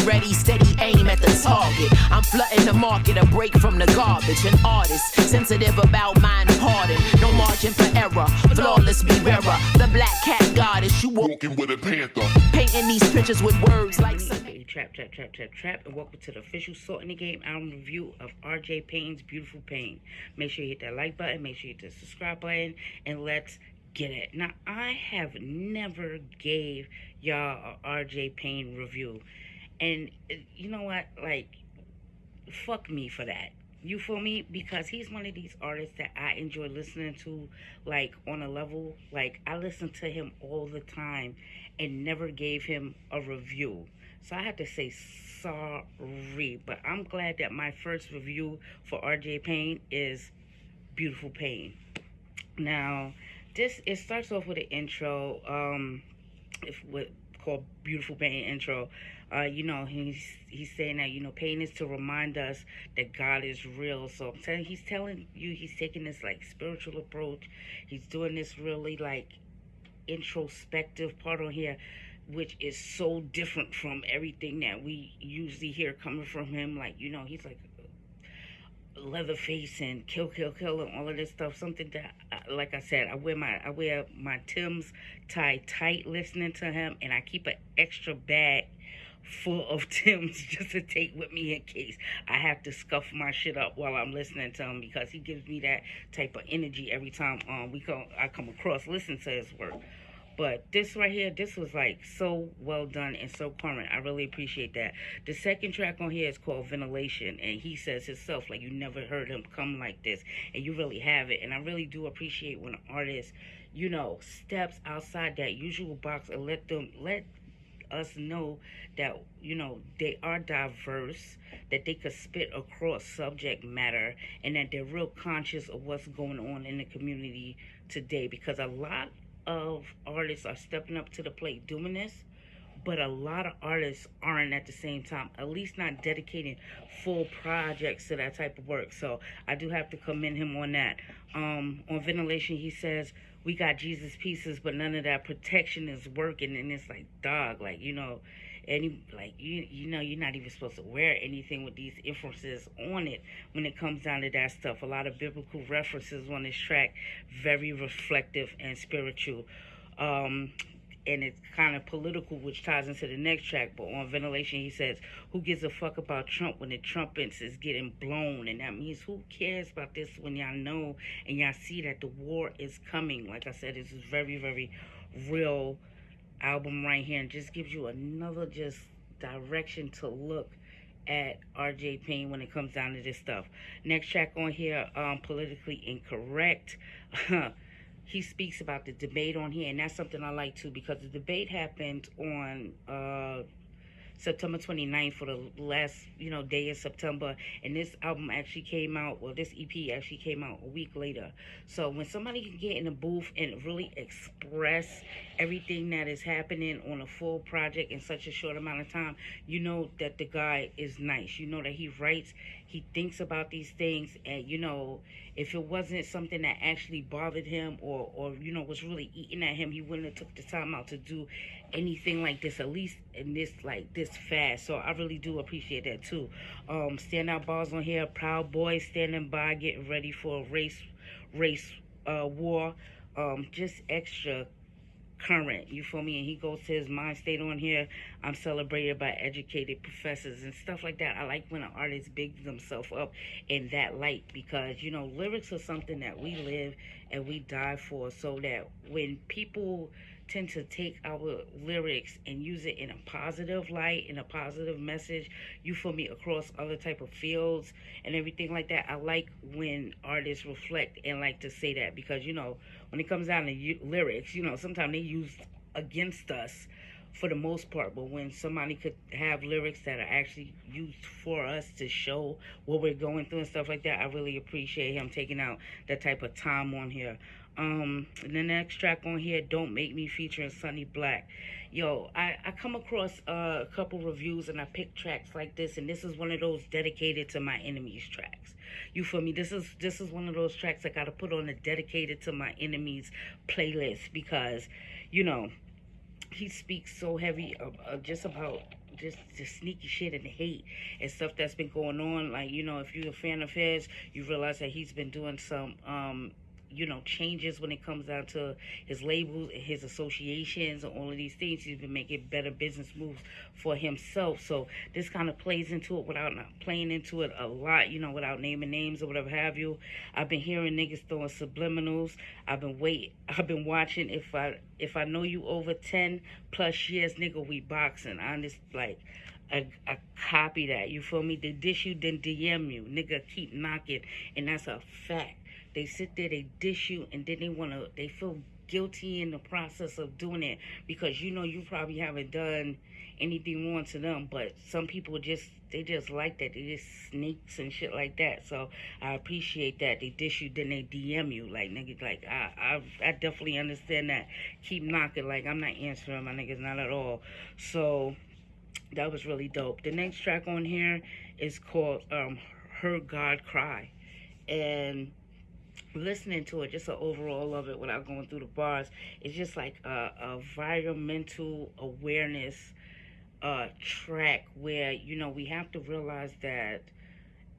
ready, steady aim at the target. I'm flooding the market, a break from the garbage. An artist, sensitive about mind pardon. No margin for error, flawless be bearer. The black cat goddess, you walking with a panther. Painting these pictures with words like Trap, and welcome to the official Salt in the Game album review of R.J. Payne's Beautiful Payne. Make sure you hit that like button, make sure you hit the subscribe button, and let's get it. Now, I have never gave y'all a R.J. Payne review, and you know what, like, fuck me for that. You feel me? Because he's one of these artists that I enjoy listening to, like, on a level, like, I listen to him all the time and never gave him a review. So I have to say sorry, but I'm glad that my first review for R.J. Payne is Beautiful Payne. Now, it starts off with an intro, called Beautiful Payne intro. He's saying that, pain is to remind us that God is real. So he's telling you, he's taking this like spiritual approach. He's doing this really like introspective part on here, which is so different from everything that we usually hear coming from him. Like, he's like Leatherface and kill and all of this stuff. Something that, like I said, I wear my Tim's tie tight listening to him, and I keep an extra bag full of Tim's just to take with me in case I have to scuff my shit up while I'm listening to him, because he gives me that type of energy every time I come across listen to his work. But this right here, this was like so well done and so current. I really appreciate that. The second track on here is called Ventilation, and he says himself, like, you never heard him come like this, and you really have it. And I really do appreciate when an artist, steps outside that usual box and let us know that, they are diverse, that they could spit across subject matter, and that they're real conscious of what's going on in the community today. Because a lot of artists are stepping up to the plate doing this, but a lot of artists aren't at the same time, at least not dedicating full projects to that type of work. So I do have to commend him on that. On Ventilation, he says, we got Jesus pieces, but none of that protection is working. And it's like, dog, like, you're not even supposed to wear anything with these influences on it when it comes down to that stuff. A lot of biblical references on this track, very reflective and spiritual. And it's kind of political, which ties into the next track. But on Ventilation, he says, who gives a fuck about Trump when the trumpets is getting blown? And that means, who cares about this when y'all know and y'all see that the war is coming? Like I said, this is very, very real album right here, and just gives you another just direction to look at R.J. Payne when it comes down to this stuff. Next track on here, Politically Incorrect. He speaks about the debate on here, and that's something I like too, because the debate happened on September 29th, for the last, day of September, and this album actually came out, this EP actually came out a week later. So when somebody can get in the booth and really express everything that is happening on a full project in such a short amount of time, you know that the guy is nice. You know that he writes, he thinks about these things, and, if it wasn't something that actually bothered him or was really eating at him, he wouldn't have took the time out to do anything like this, at least in this fast. So I really do appreciate that too. Standout bars on here: Proud Boy standing by, getting ready for a race war. Just extra current, you feel me? And he goes to his mind state on here: I'm celebrated by educated professors and stuff like that. I like when an artist bigs themselves up in that light, because lyrics are something that we live and we die for. So that when people tend to take our lyrics and use it in a positive light, in a positive message, you feel me, across other type of fields and everything like that, I like when artists reflect and like to say that, because when it comes down to lyrics, sometimes they use against us for the most part. But when somebody could have lyrics that are actually used for us to show what we're going through and stuff like that, I really appreciate him taking out that type of time on here. The next track on here, Don't Make Me, featuring Sonny Black. Yo, I come across a couple reviews and I pick tracks like this, and this is one of those dedicated to my enemies tracks. You feel me? This is one of those tracks I gotta put on a dedicated to my enemies playlist, because he speaks so heavy just about just the sneaky shit and the hate and stuff that's been going on. Like, if you're a fan of his, you realize that he's been doing some changes when it comes down to his labels and his associations and all of these things. He's been making better business moves for himself. So this kind of plays into it without not playing into it a lot, without naming names or whatever have you. I've been hearing niggas throwing subliminals. I've been watching. If I know you over 10 plus years, nigga, we boxing. I just like I copy that. You feel me? They dish you, then DM you. Nigga, keep knocking. And that's a fact. They sit there, they dish you, and then they feel guilty in the process of doing it because you probably haven't done anything wrong to them, but some people they just like that. They just snakes and shit like that. So I appreciate that. They dish you, then they DM you. Like, nigga, like, I definitely understand that. Keep knocking. Like, I'm not answering my niggas, not at all. So that was really dope. The next track on here is called Heard God Cry. And listening to it, just an overall of it without going through the bars, it's just like a environmental awareness track where, we have to realize that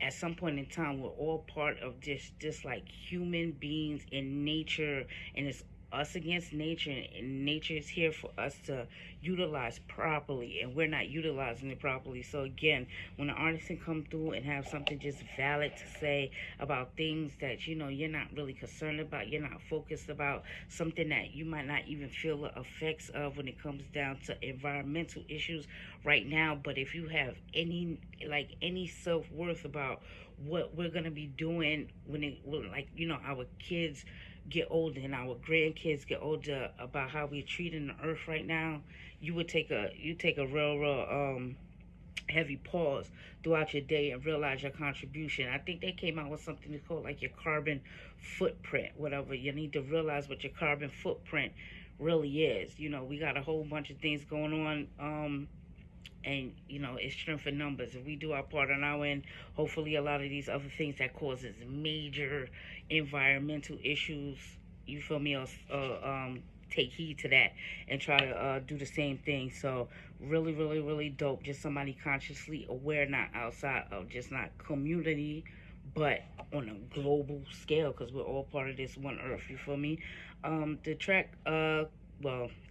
at some point in time we're all part of just like human beings in nature, and it's us against nature, and nature is here for us to utilize properly, and we're not utilizing it properly. So again, when an artist can come through and have something just valid to say about things that you're not really concerned about, you're not focused about, something that you might not even feel the effects of when it comes down to environmental issues right now, but if you have any self-worth about what we're gonna be doing when our kids get older and our grandkids get older, about how we're treating the earth right now, you take a real heavy pause throughout your day and realize your contribution. I think they came out with something called like your carbon footprint, whatever. You need to realize what your carbon footprint really is. We got a whole bunch of things going on, and it's strength in numbers. If we do our part on our end, hopefully a lot of these other things that causes major environmental issues, you feel me, take heed to that and try to do the same thing. So really, really, really dope. Just somebody consciously aware, not outside of just not community, but on a global scale, because we're all part of this one earth. You feel me? The track, the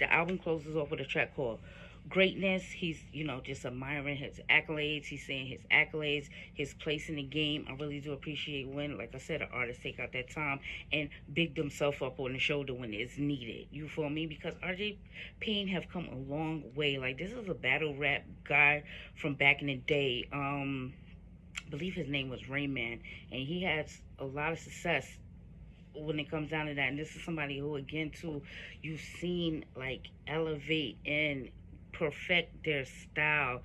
album closes off with a track called Greatness. He's just admiring his accolades. He's saying his accolades, his place in the game. I really do appreciate when, like I said, an artist take out that time and big themselves up on the shoulder when it's needed. You feel me? Because RJ Payne have come a long way. Like, this is a battle rap guy from back in the day. I believe his name was Rayman, and he has a lot of success when it comes down to that. And this is somebody who, again, too, you've seen like elevate and perfect their style,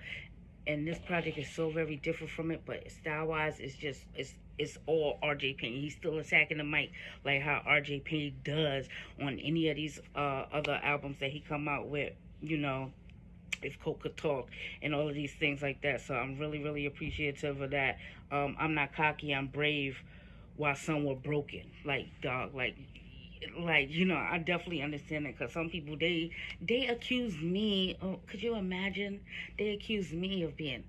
and this project is so very different from it, but style wise it's all RJ Payne. He's still attacking the mic like how RJ Payne does on any of these other albums that he come out with, if Coke could talk and all of these things like that. So I'm really, really appreciative of that. I'm not cocky, I'm brave, while some were broken. Like, dog, I definitely understand it, because some people, they accuse me, oh, could you imagine, they accuse me of being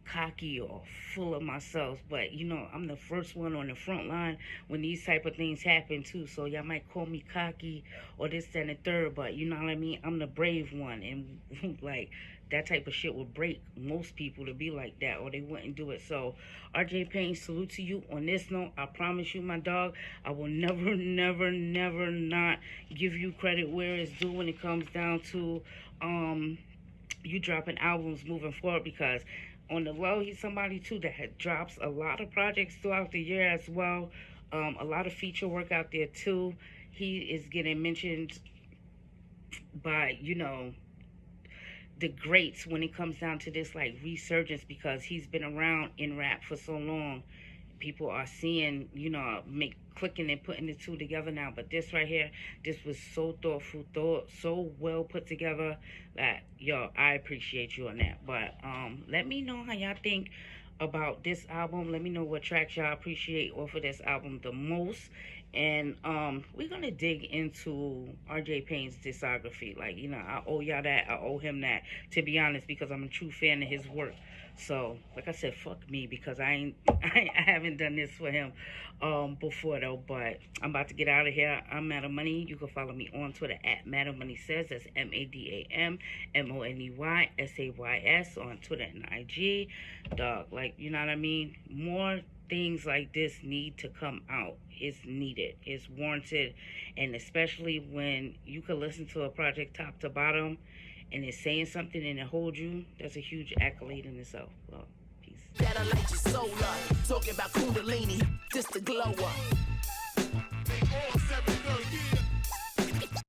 cocky or full of myself, but I'm the first one on the front line when these type of things happen too. So y'all might call me cocky or this, that, and the third, but you know what I mean, I'm the brave one. And like, that type of shit would break most people to be like that, or they wouldn't do it. So RJ Payne, salute to you. On this note, I promise you, my dog, I will never, never, never not give you credit where it's due when it comes down to you dropping albums moving forward, because on the low, he's somebody too that drops a lot of projects throughout the year as well. A lot of feature work out there too. He is getting mentioned by the greats when it comes down to this like resurgence, because he's been around in rap for so long. People are seeing, make clicking and putting the two together now. But this right here, this was so thoughtful, so well put together that I appreciate you on that. But let me know how y'all think about this album. Let me know what tracks y'all appreciate off of this album the most. And we're gonna dig into RJ Payne's discography. Like, you know, I owe y'all that, I owe him that, to be honest, because I'm a true fan of his work. So, like I said, fuck me, because I ain't I haven't done this for him before though. But I'm about to get out of here. I'm Madam Money. You can follow me on Twitter at Madam Money Says. That's MADAMMONEYSAYS on Twitter and IG. Dog, like, you know what I mean? More things like this need to come out. It's needed, it's warranted, and especially when you can listen to a project top to bottom and it's saying something and it holds you, that's a huge accolade in itself. Well, peace. That'll light your soul up. Talking about Kundalini, just the glow up.